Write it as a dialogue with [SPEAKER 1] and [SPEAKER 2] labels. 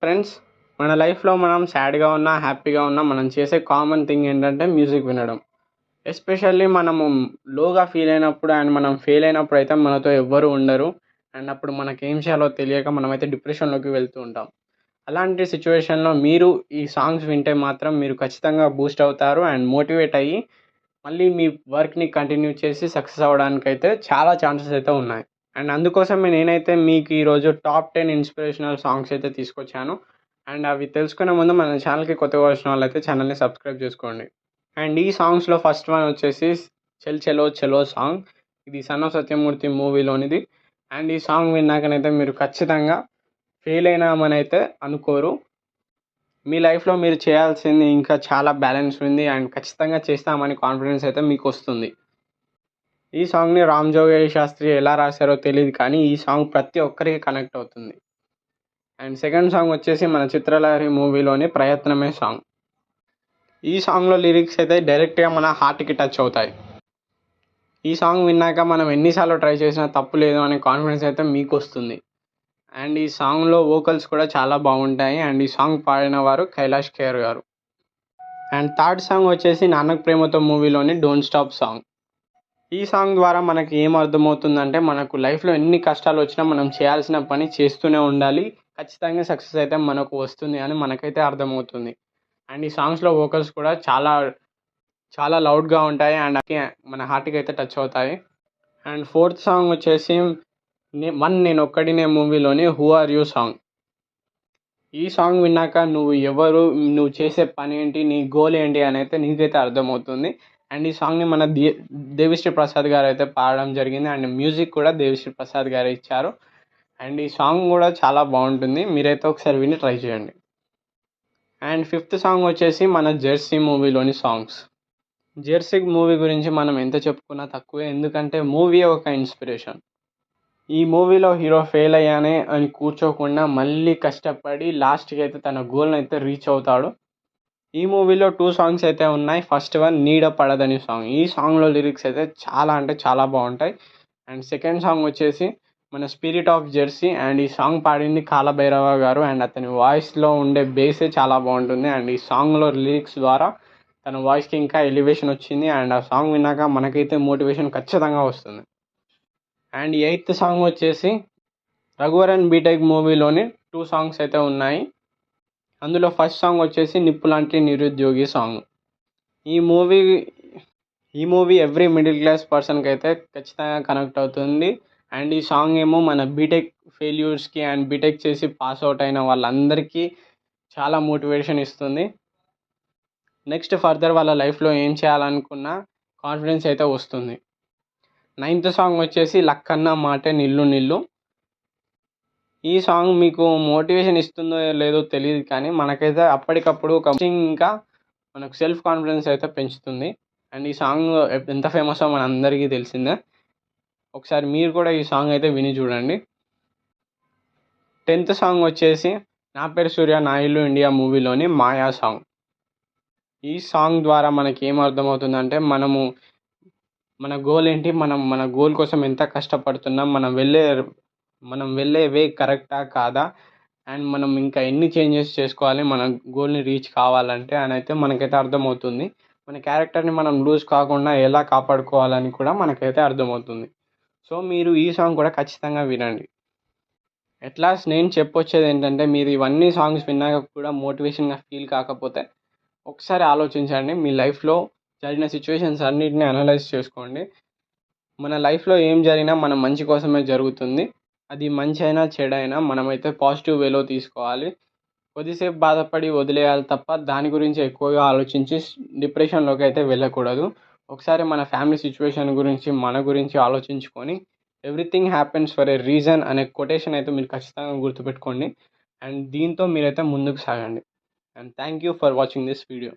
[SPEAKER 1] Friends, మన లైఫ్‌లో మనం సాడ్‌గా ఉన్నా, హ్యాపీగా ఉన్నా మనం చేసే కామన్ థింగ్ ఏంటంటే మ్యూజిక్ వినడం. ఎస్పెషల్లీ మనము లోగా ఫీల్ అయినప్పుడు అండ్ మనం ఫెయిల్ అయినప్పుడు అయితే మనతో ఎవ్వరు ఉండరు. అండ్ అప్పుడు మనకేం చేయాలో తెలియక మనమైతే డిప్రెషన్‌లోకి వెళ్తూ ఉంటాం. అలాంటి సిట్యుయేషన్‌లో మీరు ఈ సాంగ్స్ వింటే మాత్రం మీరు ఖచ్చితంగా బూస్ట్ అవుతారు అండ్ మోటివేట్ అయ్యి మళ్ళీ మీ వర్క్‌ని కంటిన్యూ చేసి సక్సెస్ అవ్వడానికైతే చాలా ఛాన్సెస్ అయితే ఉన్నాయి. అండ్ అందుకోసమే నేనైతే మీకు ఈరోజు టాప్ 10 ఇన్స్‌పిరేషనల్ సాంగ్స్ అయితే తీసుకొచ్చాను. అండ్ అవి తెలుసుకునే ముందు మన ఛానల్‌కి కొత్తగా వచ్చిన వాళ్ళైతే ఛానల్‌ని సబ్స్క్రైబ్ చేసుకోండి. అండ్ ఈ సాంగ్స్‌లో ఫస్ట్ వన్ వచ్చేసి 'చల్ చలో చలో' సాంగ్. ఇది 'సన్ ఆఫ్ సత్యమూర్తి' మూవీలోనిది. అండ్ ఈ సాంగ్ విన్నాకనైతే మీరు ఖచ్చితంగా ఫెయిల్ అయినామనైతే అనుకోరు. మీ లైఫ్‌లో మీరు చేయాల్సింది ఇంకా చాలా బ్యాలెన్స్ ఉంది అండ్ ఖచ్చితంగా చేస్తామని కాన్ఫిడెన్స్ అయితే మీకొస్తుంది. ఈ సాంగ్‌ని 'రామ్ జోగయ్య శాస్త్రి' ఎలా రాశారో తెలీదు కానీ ఈ సాంగ్ ప్రతి ఒక్కరికి కనెక్ట్ అవుతుంది. అండ్ సెకండ్ సాంగ్ వచ్చేసి మన 'చిత్రలహరి' మూవీలోని 'ప్రయత్నమే' సాంగ్. ఈ సాంగ్‌లో లిరిక్స్ అయితే డైరెక్ట్‌గా మన హార్ట్‌కి టచ్ అవుతాయి. ఈ సాంగ్ విన్నాక మనం ఎన్ని సార్లు ట్రై చేసినా తప్పు లేదు అనే కాన్ఫిడెన్స్ అయితే మీకొస్తుంది. అండ్ ఈ సాంగ్‌లో వోకల్స్ కూడా చాలా బాగుంటాయి. అండ్ ఈ సాంగ్ పాడిన వారు కైలాష్ ఖేర్ గారు. అండ్ థర్డ్ సాంగ్ వచ్చేసి 'Nannaku Prematho' మూవీలోని 'don't stop' song. ఈ సాంగ్ ద్వారా మనకి ఏం అర్థమవుతుందంటే మనకు లైఫ్‌లో ఎన్ని కష్టాలొచ్చినా మనం చేయాల్సిన పని చేస్తూనే ఉండాలి. ఖచ్చితంగా సక్సెస్ అయితే మనకు వస్తుంది అని మనకైతే అర్థమవుతుంది. అండ్ ఈ సాంగ్స్‌లో వోకల్స్ కూడా చాలా, చాలా లౌడ్‌గా ఉంటాయి. అండ్ మన హార్ట్‌కైతే టచ్ అవుతాయి. అండ్ ఫోర్త్ సాంగ్ వచ్చేసి 'నేనొక్కడినే' మూవీలోని 'హూ ఆర్ యూ' సాంగ్. ఈ సాంగ్ విన్నాక నువ్వు ఎవరు, నువ్వు చేసే పనేంటి, నీ గోల్ ఏంటి అనైతే నీకైతే అర్థమవుతుంది. అండ్ ఈ సాంగ్‌ని మన దేవిశ్రీ ప్రసాద్ గారైతే పాడడం జరిగింది. అండ్ మ్యూజిక్ కూడా దేవిశ్రీ ప్రసాద్ గారే ఇచ్చారు. అండ్ ఈ సాంగ్ కూడా చాలా బాగుంటుంది. మీరైతే ఒకసారి విని ట్రై చేయండి. అండ్ ఫిఫ్త్ సాంగ్ వచ్చేసి మన 'జెర్సీ' మూవీలోని సాంగ్స్. 'జెర్సీ' మూవీ గురించి మనం ఎంత చెప్పుకున్నా తక్కువే. ఎందుకంటే మూవీయే ఒక ఇన్స్పిరేషన్. ఈ మూవీలో హీరో ఫెయిల్ అయ్యానే అని కూర్చోకుండా మళ్ళీ కష్టపడి లాస్ట్‌కి అయితే తన గోల్‌ని అయితే రీచ్ అవుతాడు. ఈ మూవీలో 2 సాంగ్స్ అయితే ఉన్నాయి. ఫస్ట్ వన్ 'నీడ పడదని' సాంగ్. ఈ సాంగ్‌లో లిరిక్స్ అయితే చాలా అంటే చాలా బాగుంటాయి. అండ్ సెకండ్ సాంగ్ వచ్చేసి మన 'స్పిరిట్ ఆఫ్ జెర్సీ' అండ్ ఈ సాంగ్ పాడింది కాలభైరవ గారు. అండ్ అతని వాయిస్‌లో ఉండే బేసే చాలా బాగుంటుంది. అండ్ ఈ సాంగ్‌లో లిరిక్స్ ద్వారా తన వాయిస్‌కి ఇంకా ఎలివేషన్ వచ్చింది. అండ్ ఆ సాంగ్ విన్నాక మనకైతే మోటివేషన్ ఖచ్చితంగా వస్తుంది. అండ్ ఎయిత్ సాంగ్ వచ్చేసి 'రఘువరన్ బీటెక్' మూవీలోని 2 సాంగ్స్ అయితే ఉన్నాయి. అందులో ఫస్ట్ సాంగ్ వచ్చేసి 'నిప్పులాంటి నిరుద్యోగి' సాంగ్. ఈ మూవీ ఈ మూవీ ఎవ్రీ మిడిల్ క్లాస్ పర్సన్‌కైతే ఖచ్చితంగా కనెక్ట్ అవుతుంది. అండ్ ఈ సాంగ్ ఏమో మన బీటెక్ ఫెయిల్యూర్స్‌కి అండ్ బీటెక్ చేసి పాస్ ఔట్ అయిన వాళ్ళందరికీ చాలా మోటివేషన్ ఇస్తుంది. నెక్స్ట్ ఫర్దర్ వాళ్ళ లైఫ్‌లో ఏం చేయాలనుకున్నా కాన్ఫిడెన్స్ అయితే వస్తుంది. నైన్త్ సాంగ్ వచ్చేసి 'లక్కన్న మాటే నిల్లు నిల్లు.' ఈ సాంగ్ మీకు మోటివేషన్ ఇస్తుందో లేదో తెలీదు కానీ మనకైతే అప్పటికప్పుడు ఒక ఇంకా మనకు సెల్ఫ్ కాన్ఫిడెన్స్ అయితే పెంచుతుంది. అండ్ ఈ సాంగ్ ఎంత ఫేమసో మనందరికీ తెలిసిందే. ఒకసారి మీరు కూడా ఈ సాంగ్ అయితే విని చూడండి. 10థ్ సాంగ్ వచ్చేసి 'నా పేరు సూర్య నా ఇల్లు ఇండియా' మూవీలోని 'మాయా' సాంగ్. ఈ సాంగ్ ద్వారా మనకి ఏం అర్థమవుతుందంటే మన గోల్ ఏంటి, మన గోల్ కోసం ఎంత కష్టపడుతున్నాం, మనం వెళ్ళే వే కరెక్టా కాదా, అండ్ మనం ఇంకా ఎన్ని చేంజెస్ చేసుకోవాలి మన గోల్‌ని రీచ్ కావాలంటే అనైతే మనకైతే అర్థమవుతుంది. మన క్యారెక్టర్‌ని మనం లూజ్ కాకుండా ఎలా కాపాడుకోవాలని కూడా మనకైతే అర్థమవుతుంది. సో, మీరు ఈ సాంగ్ కూడా ఖచ్చితంగా వినండి. ఎట్ లాస్ట్ నేను చెప్పొచ్చేదేంటంటే మీరు ఇవన్నీ సాంగ్స్ విన్నాక కూడా మోటివేషన్‌గా ఫీల్ కాకపోతే ఒకసారి ఆలోచించండి. మీ లైఫ్‌లో జరిగిన సిట్యుయేషన్స్ అన్నిటిని అనలైజ్ చేసుకోండి. మన లైఫ్‌లో ఏం జరిగినా మన మంచి కోసమే జరుగుతుంది. అది మంచైనా, చెడైనా మనమైతే పాజిటివ్ వేలో తీసుకోవాలి. కొద్దిసేపు బాధపడి వదిలేయాలి తప్ప దాని గురించి ఎక్కువగా ఆలోచించి డిప్రెషన్‌లోకైతే వెళ్ళకూడదు. ఒకసారి మన ఫ్యామిలీ సిట్యుయేషన్ గురించి, మన గురించి ఆలోచించుకొని everything happens for a reason అనే కొటేషన్ అయితే మీరు ఖచ్చితంగా గుర్తుపెట్టుకోండి. అండ్ దీంతో మీరైతే ముందుకు సాగండి. And thank you for watching this video.